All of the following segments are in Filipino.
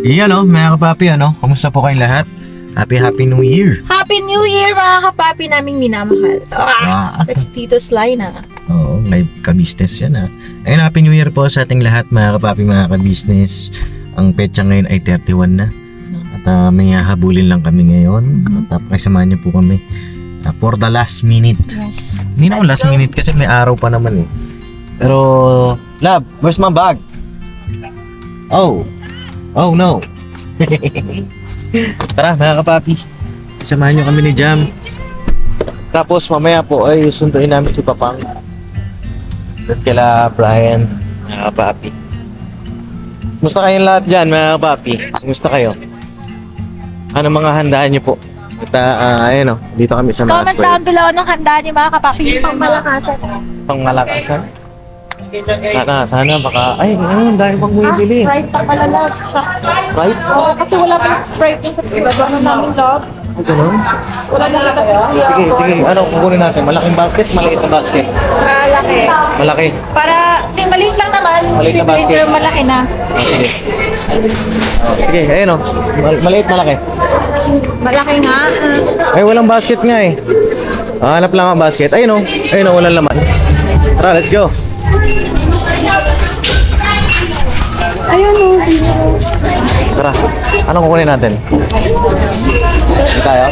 Iyan mga kapapi, kamusta po kayong lahat? Happy New Year! Happy New Year mga kapapi naming minamahal. That's Tito Sly na. Oo, live ka-business yan Ayun, Happy New Year po sa ating lahat mga kapapi, mga ka-business. Ang petsa ngayon ay 31 na. At may hahabulin lang kami ngayon. At pakisamahan niyo po kami for the last minute. Yes. Hindi naman last minute kasi may araw pa naman Pero, love, where's my bag? Oh no. Tara mga kapapi, samahan nyo kami ni Jam. Tapos mamaya po ay sunduin namin si Papang at kila Brian, mga kapapi. Kumusta kayong lahat dyan mga kapapi? Kumusta kayo? Ano mga handaan nyo po? At ayun dito kami sa Comment down below anong handa niyo mga kapapi yung pangmalakasan. Pangmalakasan? Sana baka, dahil pang bumibili. Sprite pa pala love. Shocks. Sprite? Oo, kasi wala pa yung Sprite yung sa ibaba na namin love. Ganun? Wala na lang kasi kuya. Sige, kukunin natin. Malaking basket, maliit na basket. Malaki. Malaki. Para, maliit lang naman. Maliit na basket. Pero malaki na. Sige. Sige, ayun maliit, malaki. Malaki nga. Ay, walang basket nga hanap lang ang basket. Ayun walang laman. Tara, let's go. Ayun o. Tara, anong kukunin natin? Tayo?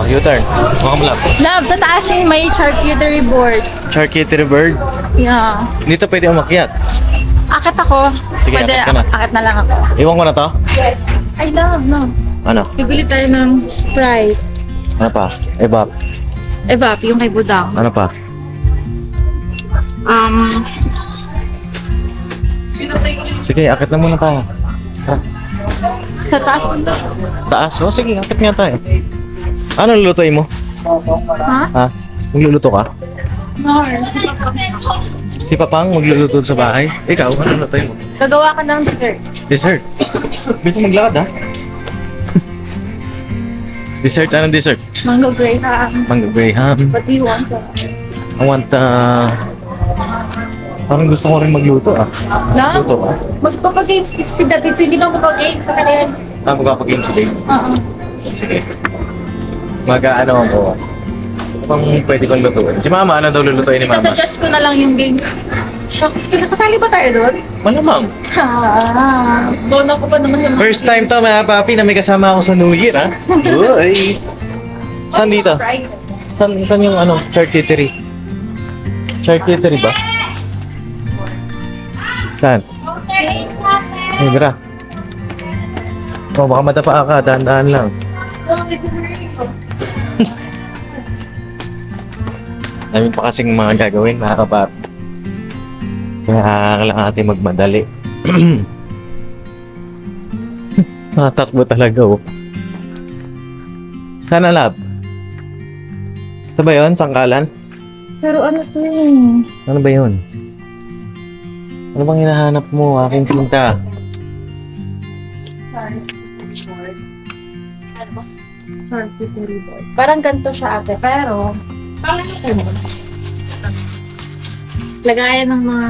U-turn. Love. Love, sa taas yung may charcuterie board. Charcuterie board. Yeah. Dito pwede umakyat. Akit ako. Sige, Pwede, akit ka na. akit na lang ako. Iwan ko na to? Yes. I love, no. Ano? Bibili tayo ng Sprite. Ano pa? Evap. Evap, yung kay Budang. Ano pa? Sige, akit na muna tayo. Tara. Sa taas. Taas? Sige, akit nga tayo. Ano lulutuin mo? Ha? Magluluto ka? No. Si Papang magluluto sa bahay? Ikaw, ano lulutuin mo? Gagawa ka ng dessert. Dessert? Bisa maglakad Dessert? Anong dessert? Mango graham. Mango graham. What do you want? I want parang gusto ko rin magluto Na? Magluto ka? Magpapagames si David, so hindi na ako magpapagames sa kanya yan. Magpapagame si Dave? Oo. Sige. Mag-ano ako. Pang pwede kong lutuin. Si Mama, ano daw lulutuin ni Mama? Isasuggest ko na lang yung games. Shucks, nakasali ba tayo doon? Malamang. Doon ako pa naman yung... First time to mga papi na may kasama ako sa New Year Uy! Saan dito? Saan yung charcuterie? Charcuterie ba? Saan? Ay, gra. Baka matapa ka, dahan-dahan lang. Namin pa kasing mga gagawin, mga kapapi. Kaya kailangan natin magmadali. Nakatakbo talaga Sana lab? Ito ba yun? Sangkalan? Pero ano to Ano ba yun? Ano bang hinahanap mo, aking sinta? Charcuterie board. Parang ganito siya ate, pero... Parang ano lagayan ng mga...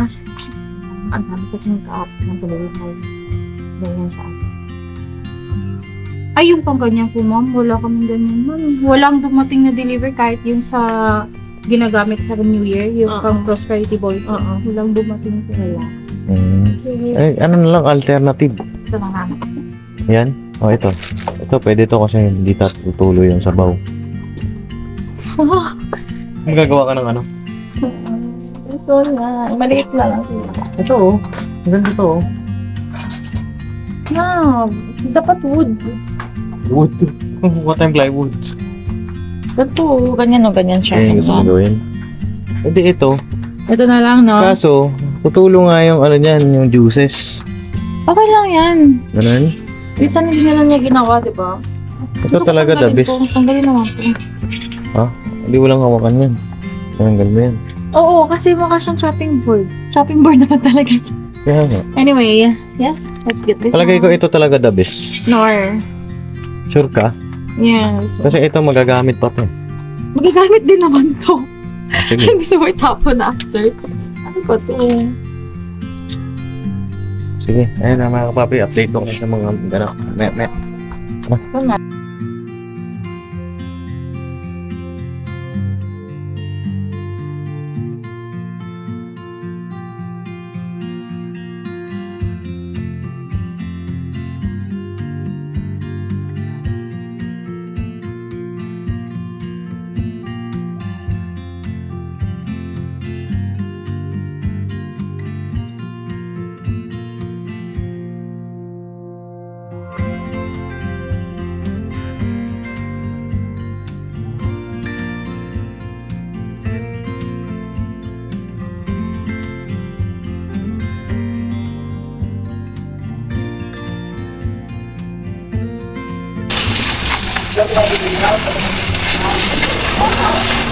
Ang dami kasi magka-up ng sa loob mo. Ganyan siya ate. Ay, yung pang ganyan po ma'am, wala kaming ganyan ma'am. Walang dumating na deliver kahit yung sa ginagamit sa New Year, yung pang prosperity ball. Walang dumating po wala. Ay, ano na lang, alternative. Ito na naman. Yan? Ito. Ito, pwede to kasi hindi tutulo yung sabaw. Magagawa ka ng ano? So, maliit na lang sila. Ito Maganda to No, dapat wood. Wood. What time plywood? Ganito, ganyan siya. Yung gusto mo gawin? Hindi ito. Ito na lang, no? Kaso, tutulo nga yung niyan, yung juices. Okay lang yan. Ganun? Minsan hindi na lang niya ginawa, di ba? Ito talaga the best. Tanggalin naman po. Hindi walang hawakan yan. Tanggal mo yan. Oo, kasi mukha siyang chopping board. Chopping board naman talaga siya. Kaya nga. Anyway, yes, let's get this. Palagay ko ito talaga the best. Nor. Sure ka? Yes. Kasi ito magagamit pa to. Magagamit din naman to. Sige. Gusto mo itapon after. Ano ba to? Sige, ayun na mga kapapi, update ko sa mga gano'n. Met. Ito na.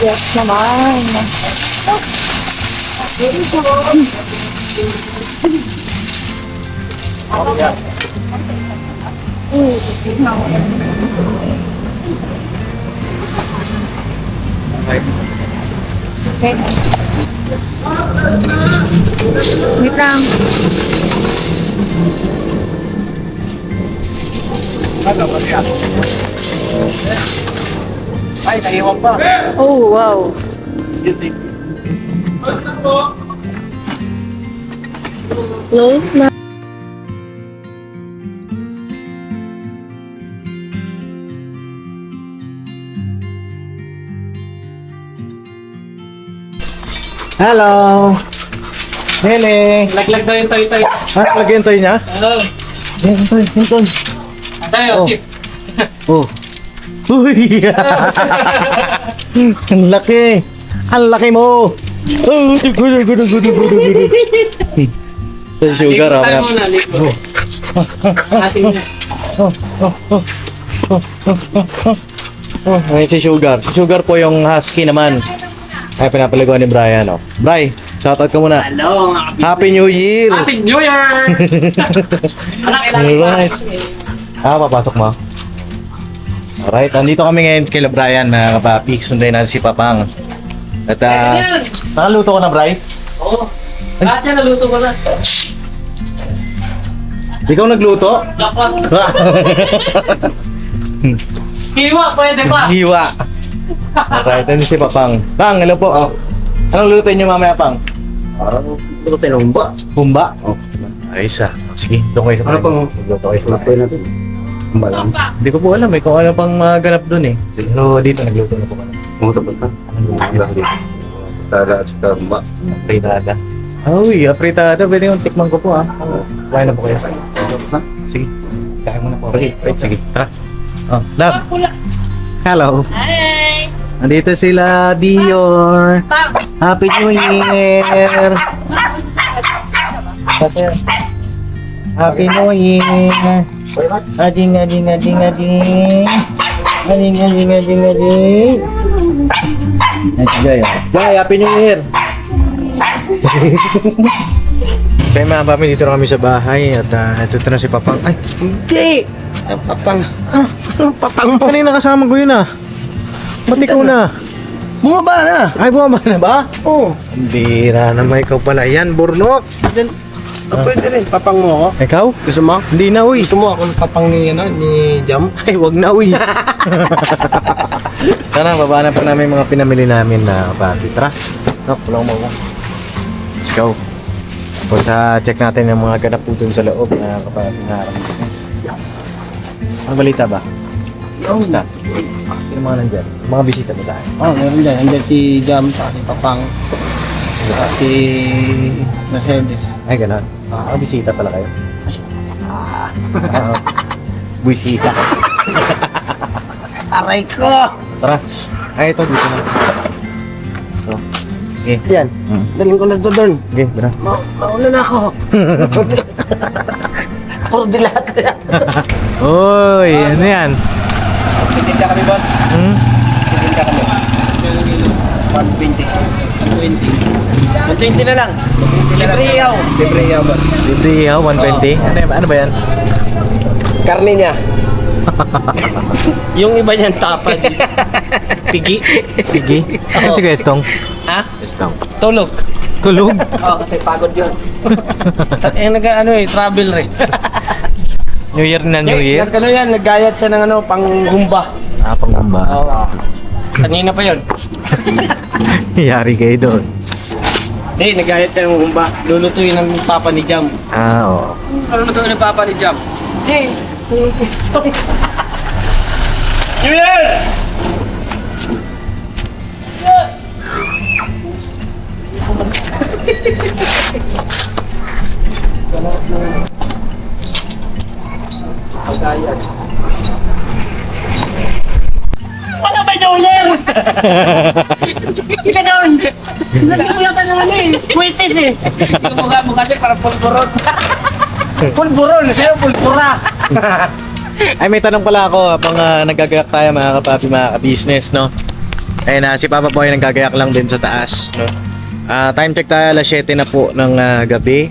Yes naman. Okay. Wait lang. Ay, naiwan pa. Oh, wow. Close na. Hello! Nene! Laglag daw yung toy-toy. Lagyan tayo niya? Oo. Yan, Toy. Sa'yo, Oh. sip. Oh. Uy! Ang laki! Ang laki mo! Oh, gudu. Ito yung sugar, Ligo ah. tayo muna, ligo. Asin mo na. Oh, ngayon si Sugar. Si Sugar po yung husky naman. Ay, pinapaliguan ni Brian, oh. Bri, shoutout ka muna. Hello, mga kabisnes. Happy New Year! Happy New Year! Anak, kailangan Alright. ipasok. Papasok mo. Alright, nandito kami ngayon kay Brian, mga kapapi. Sunday na si Papang. At, Yan. nakaluto ko na, Bri? Oo. Lahat yan, naluto ko na. Ikaw nagluto? Dapat. Hiwa, pwede pa. Hiwa. Alright, nandito si Papang. Pang, hello po. Oh. Anong lutuin niyo mamaya, Pang? Ito tayo ng humba. Humba? Oh. Ayos ah. Sige, doon kayo sa Ano pang- Luto kayo sa Ano po natin? Humba lang. Hindi ko po alam eh kung ano pang ganap doon eh. Pero dito nagluto na po kami. Mga tapos na. Anong luto dito? Tara at saka humba. Apritada. Uy, apritada. Pwede yung tikman ko po ah. Kumain na po kayo. Tapos na. Sige. Kain muna po. Okay, wait, sige. Tara. Oh, love. Hello. Hi! Nandito sila, Dior. Happy New Year. Happy New Year. Ading. Ading. Jay, Happy New Year. So yung mga papi, dito na kami sa bahay at ito na si Papang. Ay, Hindi! Ang papang. Ang papang mo. kanina kasama ko yun ah. Ba't ikaw na? Bumaba na. Ay, bumaba na ba? Oo. Ang bira naman ikaw pala yan, Burnok. Diyan. Pwede rin. Papang mo ako. Ikaw? Gusto mo? Hindi na, uy. Gusto mo ako ng papang ni, ni Jam? Ay, wag na, uy. Tara, baba na pa namin yung mga pinamili namin na papi. Tara. No, pulang mo ako. Let's go. Tapos check natin yung mga ganap po dun sa loob na kapapi na harang business. Ang balita ba? Kamusta? Sino mga nandyan? Yung mga bisita ba tayo? Oo, meron dyan. Andyan si Jam, saka si Papang, saka si Mercedes. Ay, gano'n. Mga bisita pala kayo. Bisita. Aray ko! Tara. Ay, ito dito na. So, okay. Yan. Daling ko na doon. Okay, tara. Mauna na ako. Puro dilat. Uy, ano yan? Titinda kami, boss. Titinda kami. 120. 120 na lang. 120 na lang. Libre yaw, boss. Dito ihaw, 120. Ano ba yan? Karne niya. Yung iba niyan tapad. Pigi. Pigi? Ano si Kwestong? Ha? Kwestong. Tulog. Tulog. Oo, kasi pagod yun. Travel rin. New Year na New Year. Naggayat siya ng panghumba. Pangamba. Oo. Kanina pa yun. Yari kayo doon. Hindi, naggayat siya ng humba. Lulutuin ng papa ni Jam. Oo. Ano na doon ng papa ni Jam? Hey! Wala ba yung uling? Ganon! Lagi mo yata ng kwitis eh. Hindi ko mukha mo kasi parang pulburon. Pulburon, sa'yo pulbura. Ay, may tanong pala ako habang nagagayak tayo mga kapapi, mga ka-business, no? Ayun na, si Papa Boy nagagayak lang din sa taas, no? Time check tayo, alas 7 na po ng gabi.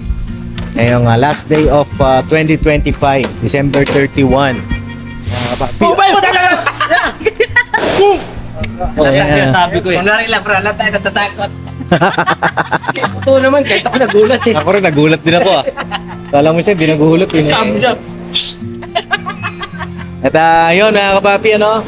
Ngayong last day of 2025, December 31. Mga kapapi. Sabi ko eh. Kunwari lang, bro, lang tayo natatakot. Totoo naman, kahit ako nagulat eh. Ako rin, nagulat din ako ah. Kala mo siya, di nagulat yun. Sabi niya. At yun mga kapapi, ano?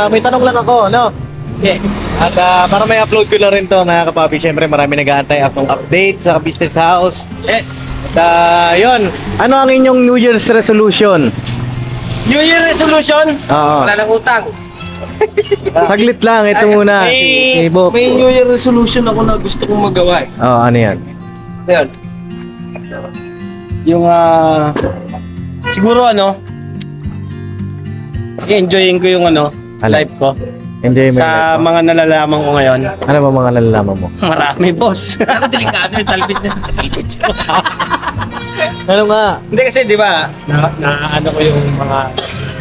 May tanong lang ako, no? Okay. At para may upload ko na rin to mga kapapi, syempre marami nag-aantay akong update sa Business House. Yes. At yun, ano ang inyong New Year's resolution? New Year resolution? Oo. Wala nang utang. Saglit lang, ito muna. Si Bok. May New Year resolution ako na gusto kong magawa eh. Oo, ano yan? Ayun. Yung siguro i-enjoyin ko yung life ko. Enjoy mo Sa yung life mo. mga nalalaman ko ngayon. Ano ba mga nalalaman mo? Marami, boss. Ako delikado yung salvage niya. Salvage. Ano nga? Hindi kasi, di ba, na ko yung mga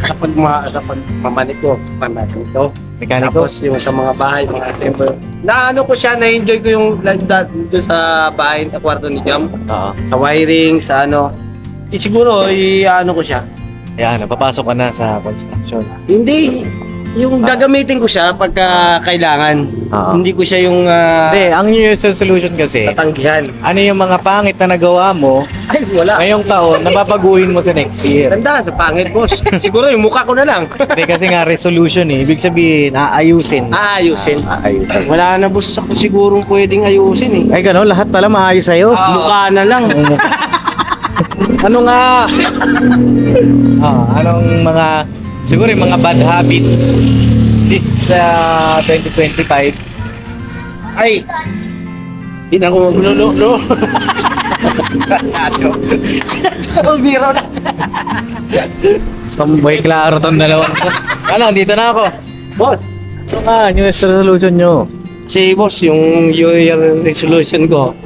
sa pagmamanik ko, pagmamanito. Mekaniko? Tapos yung sa mga bahay, mga assembler. Ko siya, na-enjoy ko yung live doon sa bahay, sa kwarto ni Jam. Oo. Sa wiring, sa siguro, ko siya. Ayan, papasok ka na sa construction. Hindi, yung gagamitin ko siya pagka kailangan. Oo. Hindi ko siya yung Hindi, ang New Year's resolution kasi, tatanggihan. ano yung mga pangit na nagawa mo Ay, wala. ngayong taon na babaguhin mo sa next year. Tandaan, sa pangit, boss. Siguro yung mukha ko na lang. Hindi kasi nga resolution eh. Ibig sabihin, aayusin. Aayusin. Aayusin. Wala na, boss. Ako siguro pwedeng ayusin eh. Ay gano'n, lahat pala maayos sa'yo. Mukha na lang. Ano nga? Anong mga, siguro yung mga bad habits this 2025? Ay, hindi na ako magluluto. Biro na. Boy, klaro tong dalawang to. Ano, dito na ako. Boss, Ano nga, New Year's resolution nyo? si boss, yung New Year resolution ko,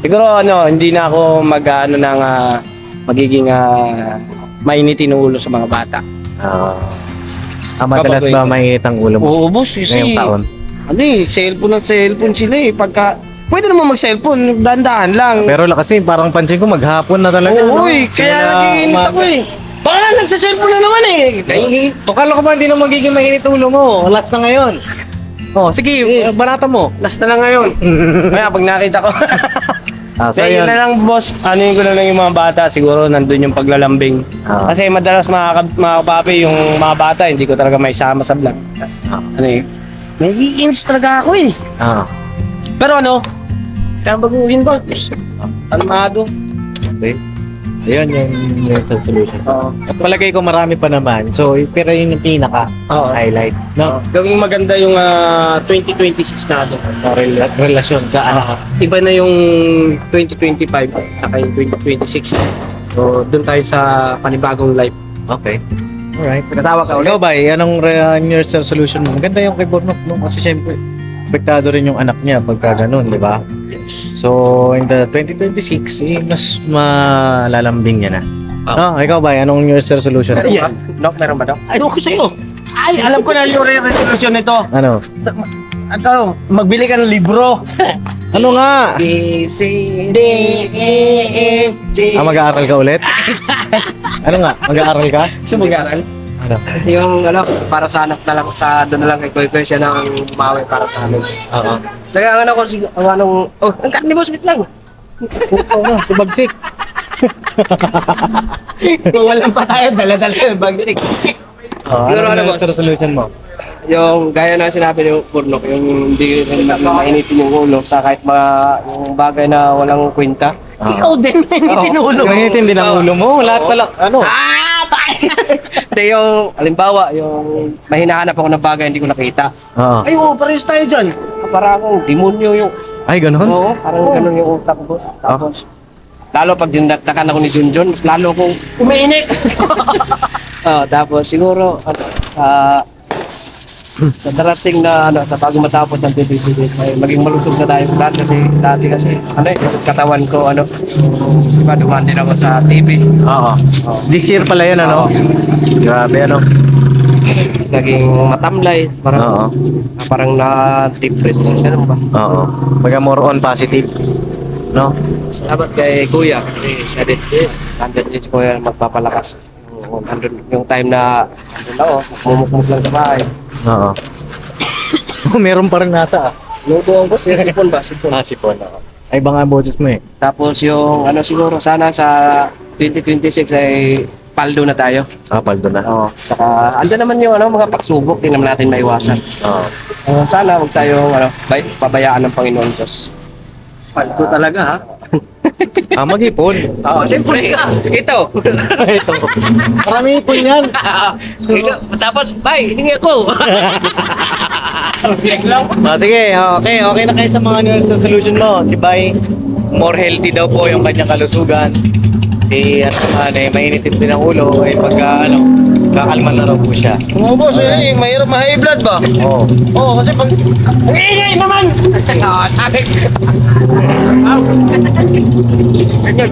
siguro hindi na ako magiging mainitin ng ulo sa mga bata. Madalas Kapag- ba mainit ang ulo mo Oo, boss, kasi ngayong taon? cellphone sila eh. Pagka, pwede naman mag-cellphone, dahan-dahan lang. Pero kasi parang pansin ko maghapon na talaga. Oo, no? kaya nag-iinit ako eh. Baka nagsa-cellphone na naman eh. Akala ko ba hindi na magiging mainit ulo mo? Last na ngayon. Oh, sige, banata mo. Last na lang ngayon. Kaya pag nakita ko. So Kaya yun yun. na lang boss, ko na lang yung mga bata, siguro nandun yung paglalambing. Ah. Kasi madalas mga kapapi, yung mga bata, hindi ko talaga maisama sa vlog. Naiinis talaga ako eh. Pero kaya baguhin ko. Kalmado. Okay. Ayun yung New Year's resolution. At palagay ko marami pa naman. So, pero yun yung pinaka highlight. No? Gawing maganda yung 2026 na Relasyon sa anak. Iba na yung 2025 saka yung 2026. So, doon tayo sa panibagong life. Okay. Alright. Pinatawa ka ulit. Ikaw ba, anong New Year's resolution mo? Maganda yung kay Bornok, no? Kasi syempre, apektado rin yung anak niya pagka ganun, di ba? So, in the 2026, mas malalambing niya na. No, ikaw ba, anong New Year's resolution? Nok, meron ba, Dok? Ay, ko sa'yo. Ay, alam ko na yung resolution nito. Ano? Magbili ka ng libro. Ano nga? B, C, D, E, F, G. Mag-aaral ka ulit? Ano nga? Mag-aaral ka? Gusto mag-aaral? Ano? Yung ano, para sa anak na lang, sa doon na lang kay Kuya Kuya siya nang bumawi para sa amin. Oo. Tsaka ang ano ko, ang anong, ang kat ni Boss Bit lang. Oo, sumagsik. Kung walang pa tayo, dala-dala yung bagsik. Oh, Siguro ano ano, yung boss? resolution mo? Yung gaya na sinabi ni Purnok, yung hindi rin mainitin yung ulo sa kahit yung bagay na walang kwenta. Ah. Ikaw din, mainitin yung ulo. Mainitin din ang ulo mo. Lahat pala, ano? Hindi yung, halimbawa, yung may hinahanap ako ng bagay hindi ko nakita. Oo. Ay, oo, parehas tayo dyan. Para akong demonyo yung, Ay, ganun? oo, parang ganun yung utak ko. Tapos, lalo pag dinagdakan ako ni Junjun, mas lalo akong umiinit. Tapos siguro, sa darating na sa bago matapos ng PPPD ay maging malusog na tayo lahat kasi dati yung katawan ko diba dumaan din ako sa TV. Oo. This year pala yan, ano? Grabe, ano? Naging matamlay, parang na-depress ganun ba? Oo. Baga more on positive. No? Salamat kay Kuya kasi siya din nandun din si Kuya magpapalakas. Yung time na mumukmuk lang sa bahay. Oo. Meron pa rin nata, ah. Luto ang boss, yung sipon ba? Sipon. Sipon, oo. Ay, baka boses mo eh. Tapos yung siguro sana sa 2026 ay paldo na tayo. Paldo na. Oo. Saka andyan naman yung mga pagsubok, hindi naman natin maiwasan. Oo. Sana huwag tayong pabayaan ng Panginoon Diyos. Paldo talaga ha? Mag-ipon. Oo, siyempre. Ito. Ito. Marami ipon yan. Tapos, bye, hiningi ako. Sige lang. Sige, okay na kayo sa mga new resolution mo. Si Bay, more healthy daw po yung kanyang kalusugan. Si mainitin din ang ulo, pagka kakalma na raw po siya. Oo, boss, mahirap ma-high blood ba? Oo. Oo, kasi pag... Ingay naman! Sabi!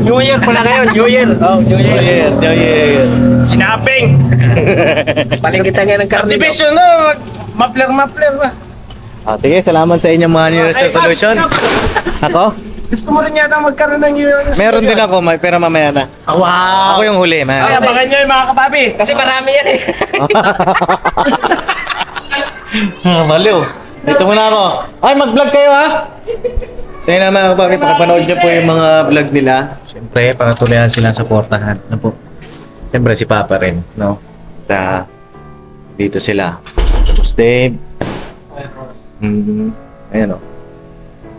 New Year pala ngayon, New Year. Oh, New Year. Sinaping! Paling kita nga ng karne. Division na, mapler ba? Sige, salamat sa inyong mga new resolution. Ako? Gusto mo rin yata magkaroon ng New Year resolution? Meron din ako, pero mamaya na. Wow! Ako yung huli, man. Ay, abangan nyo yung mga kapapi. Kasi marami yan eh. Baliw. Dito muna ako. Ay, mag-vlog kayo, ha? So yun naman ako, bakit pakapanood nyo po yung mga vlog nila. Siyempre, pangatuloyan silang supportahan. Ano po? Siyempre, si Papa rin, no? Dito sila. Tapos Dave. Ayan, o.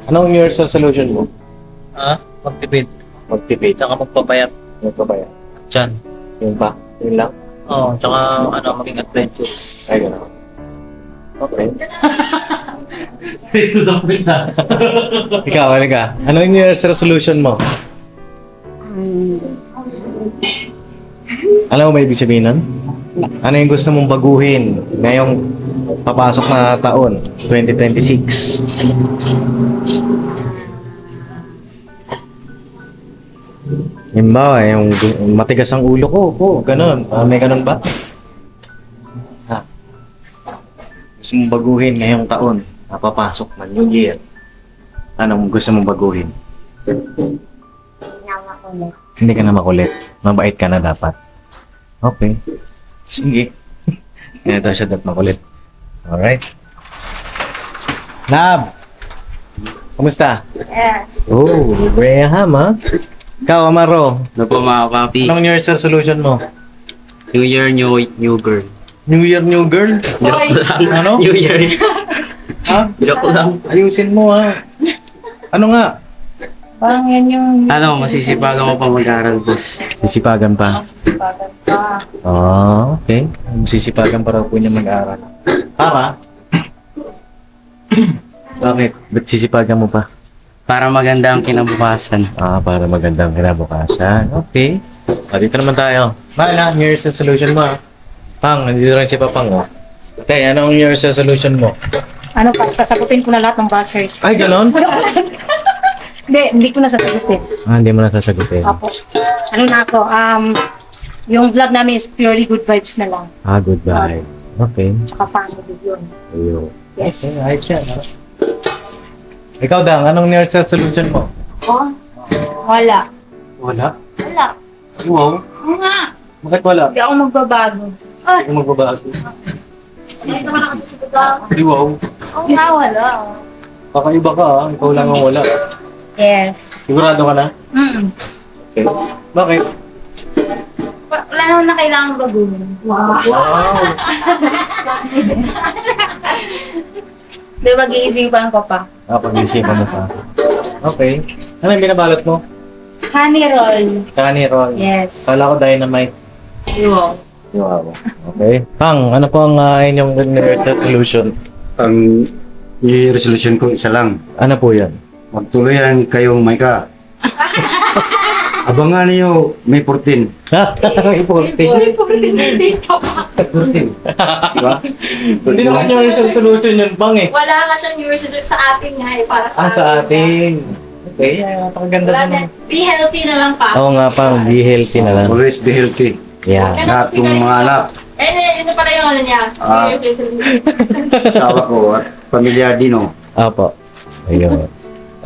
Anong New Year's resolution mo? Magtipid. Magtipid. Tsaka magpapayat. Magpapaya. Diyan. Yun ba? Yun lang? Oo, tsaka maging adventures. Ay, gano'n. Okay. Straight to the point na. Ikaw, halika. Anong New Year's resolution mo? Alam mo ba ibig sabihin nun? Ano yung gusto mong baguhin ngayong papasok na taon, 2026? Yung ba, yung matigas ang ulo ko, ganun. May ganun ba? Gusto mong baguhin ngayong taon, papasok na New Year. Anong gusto mong baguhin? Hindi ka na makulit. Mabait ka na dapat. Okay. Sige. Kaya daw siya dapat makulit. Alright. Lab! Kumusta? Yes. Oh, Graham, ha? Ikaw, Amaro. Ano po mga papi? Anong New Year's resolution mo? New Year, new girl. New Year, new girl? Ano? New Year. Ha? Joke lang. Ayusin mo, ha? Ano nga? Parang yan yung... Ano, masisipagan mo pa mag-aral, boss. Sisipagan pa. Masisipagan pa. Okay. Sisipagan pa raw po niya mag-aral. Para? Bakit? Ba't sisipagan mo pa? Para maganda ang kinabukasan. Para magandang kinabukasan. Okay. Dito naman tayo. Bahala, New Year's resolution mo, ha? Pang, nandito rin si Papang, oh. Okay, anong New Year's resolution mo? Ano pa, sasagutin ko na lahat ng bashers. Ay, ganon? Hindi ko na sasagutin. Hindi mo na sasagutin. Tapos, ano na ako, yung vlog namin is purely good vibes na lang. Goodbye. Okay. Tsaka family yun. Ayun. Yes. Okay, ayos yan, ha? Ikaw, Dang, anong New Year's resolution mo? Oh, wala. Wala. Wala. Wow. Oo nga. Bakit wala? Hindi ako magbabago. Hindi ka magbabago. Di wow. Oo nga, wala. Kakaiba ka ah. Ikaw lang ang wala. Yes. Sigurado ka na? Okay. Bakit? Wala naman na kailangan baguhin. Wow. Wow. Di mag-iisipan ko pa. Pag-isipan mo pa. Okay. Ano yung binabalot mo? Honey roll. Honey roll. Yes. Kala ko dynamite. Wow. Wow. Okay. Pang, ano po ang inyong New Year's resolution? Ang i-resolution ko isa lang. Ano po yan? Magtuluyan kayong may ka. Abangan niyo May 14. Iporting. Diba? Hindi naman yung resolution yun, Pang eh. Wala nga siyang New Year's resolution sa atin nga eh, para sa Sa atin. Okay, napakaganda Wala na. naman. Be healthy na lang pa. Oo nga, Pang. Be healthy na lang. Always be healthy. Yeah. Lahat ng mga anak, Ito pala yung ano niya. Ah. New Year's resolution. asawa ko at pamilya Dino. Opo. Ayun.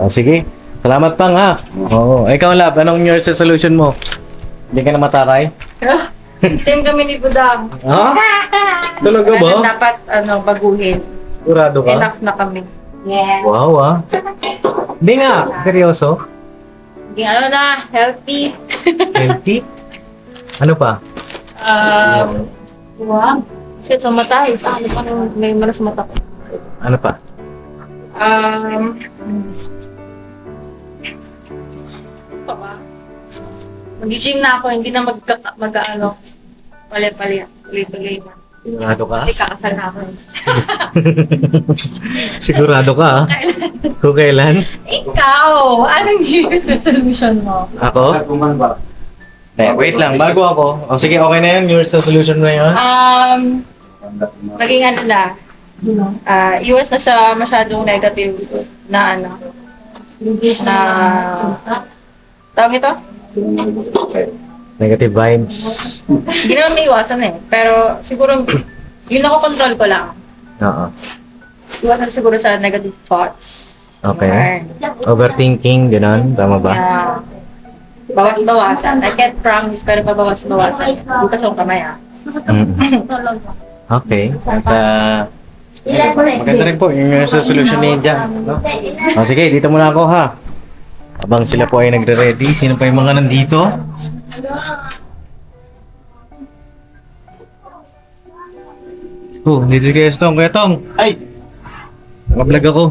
Sige. Salamat, Pang, ha? Oo. Ikaw, Lab, anong New Year's resolution mo? Hindi ka na mataray? Same kami ni Budang. Ha? Talaga ba? Dapat baguhin. Sigurado ka? Enough na kami. Yes. Wow, ah. Hindi nga. Seryoso? Hindi na, healthy. Healthy? Ano pa? Wow. Kasi sa mata eh. Paano may mana sa mata ko? Ano pa? Mag-gym na ako, hindi na pali-pali, tuloy-tuloy na. Sigurado ka? Kasi kakasal na ako. Sigurado ka, ha? Kung kailan? Ikaw! Anong New Year's resolution mo? Ako? Kuman ba? Wait lang, bago ako. O sige, okay na yun. New Year's resolution na yun. Maging iwas na sa masyadong negative na tawag ito? Negative vibes. Hindi naman may iwasan eh. Pero siguro, yun ako control ko lang. Oo. Iwasan siguro sa negative thoughts. Okay. Overthinking, gano'n. Tama ba? Yeah. Bawas-bawasan. I can't promise, pero babawas-bawasan. Bukas akong kamay Mm. Okay. At maganda rin po yung New Year's resolution ni Jan. No? O sige, dito muna ako, ha? Habang sila po ay nagre-ready, sino pa yung mga nandito? Dito si Kuya Tong. Kuya Tong! Ay! Naka-vlog ako.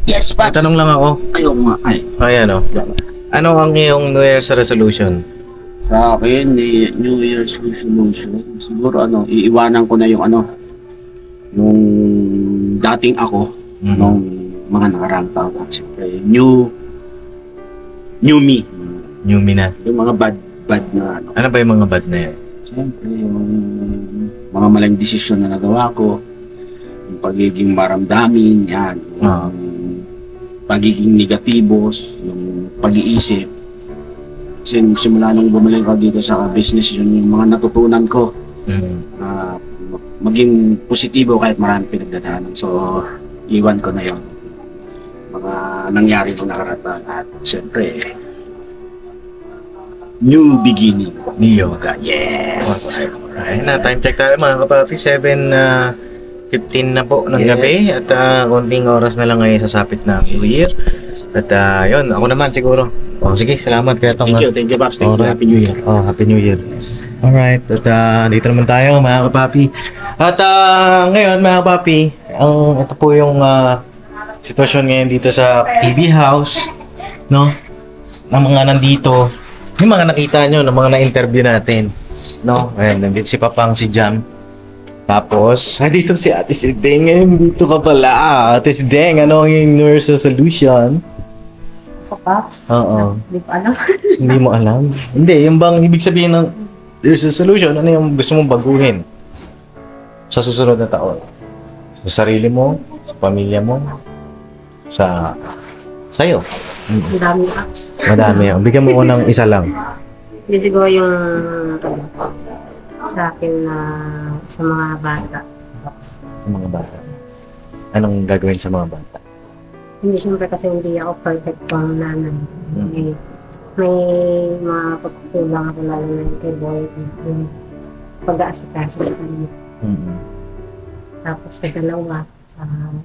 Yes, May tanong lang ako. Ayaw nga. Ay. Ayan o. Ano ang iyong New Year's resolution? Sa akin, New Year's resolution, siguro iiwanan ko na yung dating ako, nung mga nakaraang taon. At siyempre, new me. New me na. Yung mga bad na Ano ba yung mga bad na yan? Siyempre, yung mga maling desisyon na nagawa ko, yung pagiging maramdamin, yan. Yung pagiging negatibos, yung pag-iisip. Kasi simula nung bumalik ako dito sa business, yun yung mga natutunan ko na maging positibo kahit marami pinagdadaanan. So, iwan ko na yun. Mga nangyari ko nakaraan at siyempre, new beginning. Neo. Yes! Ayun na, time check tayo mga kapapi. 7:15 na po ng gabi. At konting oras na lang ngayon sasapit na New Year. At yun, ako naman siguro. Sige, salamat kaya Tong. Thank you, Pops. Thank you. Alright. Happy New Year. Happy New Year. Alright, at dito naman tayo mga kapapi. At ngayon mga kapapi, ito po yung sitwasyon ngayon dito sa KB House, no? Ng mga nandito, yung mga nakita nyo, ng mga na-interview natin, no? Ayan, nandito si Papang, si Jam. Tapos, dito si Ate si Deng. Dito ka pala. Ate si Deng, ano yung New Year's resolution? Pops? Oo. Hindi ko alam. Hindi mo alam? Hindi, yung bang ibig sabihin ng there's a solution, ano yung gusto mong baguhin sa susunod na taon? Sa sarili mo, sa pamilya mo, sa'yo. Ang dami apps. Madami. Bigyan mo ko ng isa lang. Hindi siguro yung sa akin na sa mga bata. Sa mga bata. Anong gagawin sa mga bata? Hindi siyempre kasi hindi ako perfect pang nanay. May mga pagkukulang ako lalo na kay boy. pag-aasikaso sa kanya. Mm. Tapos sa dalawa, sa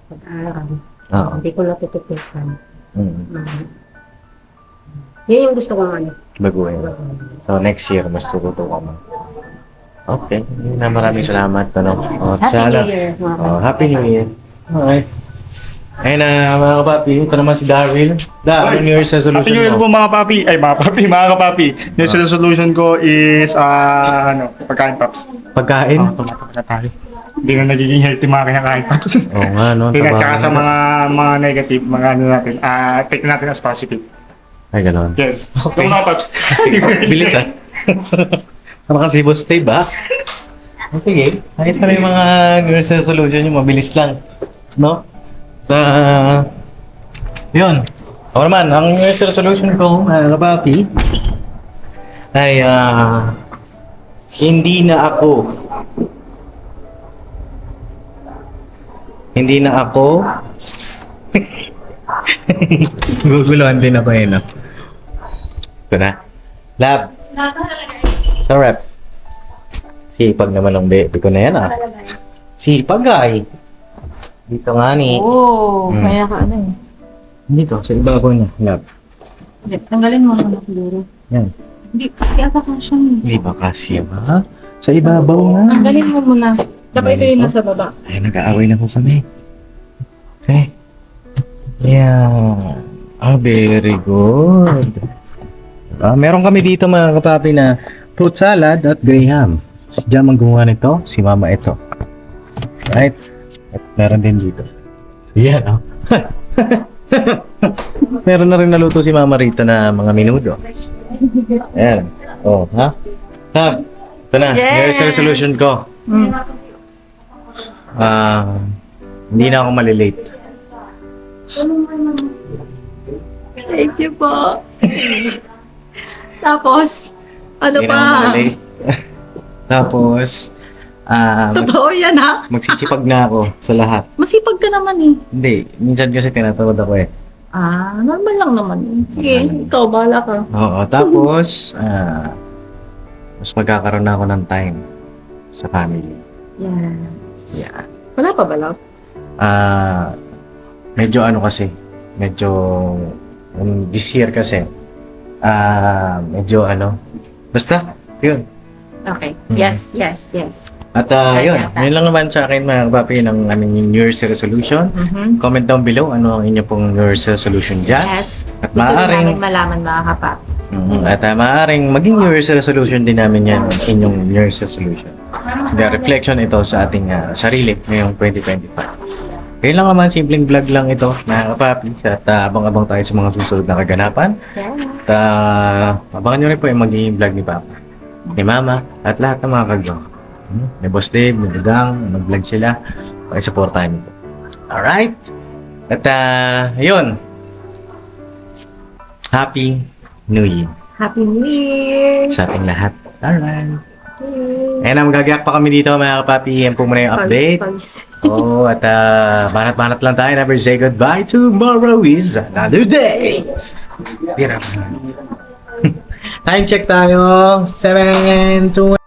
pag-aaral, Oo. hindi ko natututukan. Mm. Yun yung gusto kong ano. Baguhin. So, next year, mas tututo ka mo. Okay. Yun na, maraming salamat. Ano? Oh, Happy sana- New Year, mga Oh, Happy New Year. Okay. Ayun na, mga kapapi. Ito naman si Darryl. Ano New Year's resolution Happy New Year po mo? mga papi. Ay, mga papi, mga kapapi. Yung resolution ko is, pagkain paps. Pagkain? Tumatapos na tayo. Hindi na nagiging healthy mga kinakain paps. Oo nga, no? Yun nga, tsaka Taba- sa mga negative, mga ano natin, take natin as positive. Ay, gano'n. Yes. Okay. Yung mga paps. Bilis ah. Parang kasi boss tape ah. Oh, sige. Ayos pa rin yung mga New Year's resolution yung mabilis lang. No? Yun. Ako naman, ang New Year's resolution ko, mga kapapi, ay hindi na ako guguluhan din ako eh, no? Ito na. Lab. Sa rep. Sipag naman ng baby ko na yan ah. Sipag ay. Dito nga ni. Oo, Mm. kaya ka ano eh. Dito, sa ibabaw niya. Lab. Hindi, tanggalin mo muna siguro. Yan. Hindi, yata ka siya eh. Hindi ba kasi ba? Sa ibabaw nga. Tanggalin mo muna. Dapat ito yung nasa baba. Ay, nag-aaway na po kami. Okay. Yeah. Ah, very good. Meron kami dito mga kapapi na fruit salad at graham. Si Jam ang gumawa nito, si Mama ito. Right? At meron din dito. Yan, oh. Meron na rin naluto si Mama rito na mga minudo. Ayan. Oh, ha? Ha? Ito na. Yes! Here's the resolution ko. Hindi na ako malilate. Thank you po. Tapos, ano Hindi na ako pa? malilate. Tapos, Totoo yan ha? magsisipag na ako sa lahat. Masipag ka naman eh. Hindi, minsan kasi tinatawad ako eh. Normal lang naman yun. Sige, ikaw, bahala ka. Oo, tapos, mas magkakaroon na ako ng time sa family. Yes. Yeah. Wala pa ba, love? Medyo ano kasi, medyo, this year kasi, medyo ano, basta, yun. Okay. Mhm. Yes. At Ay, yun, yata. yun lang naman sa akin mga kapapi ng aming New Year's resolution. Comment down below ano ang inyo pong New Year's resolution dyan. Yes. At Gusto rin maaaring, namin malaman mga kapap. at maaaring maging New Year's resolution din namin yan, inyong New Year's resolution. The reflection ito sa ating sarili ngayong 2025. Kaya lang naman, simpleng vlog lang ito mga kapapi. At abang-abang tayo sa mga susunod na kaganapan. Yes. At abangan nyo rin po yung magiging vlog ni Papa, ni Mama, at lahat ng mga kagyo. Ni Boss Dave, ni Dugang, mag-vlog sila. Pakisuportahan nyo po. Alright? At yun. Happy New Year Happy New Year! sa ating lahat. Alright. Ayan na, magagayak pa kami dito mga kapapi. Yan po muna yung update. Pals. Oh, at banat-banat lang tayo. Never say goodbye. Tomorrow is another day. Tira pa. Time check tayo. 7:20.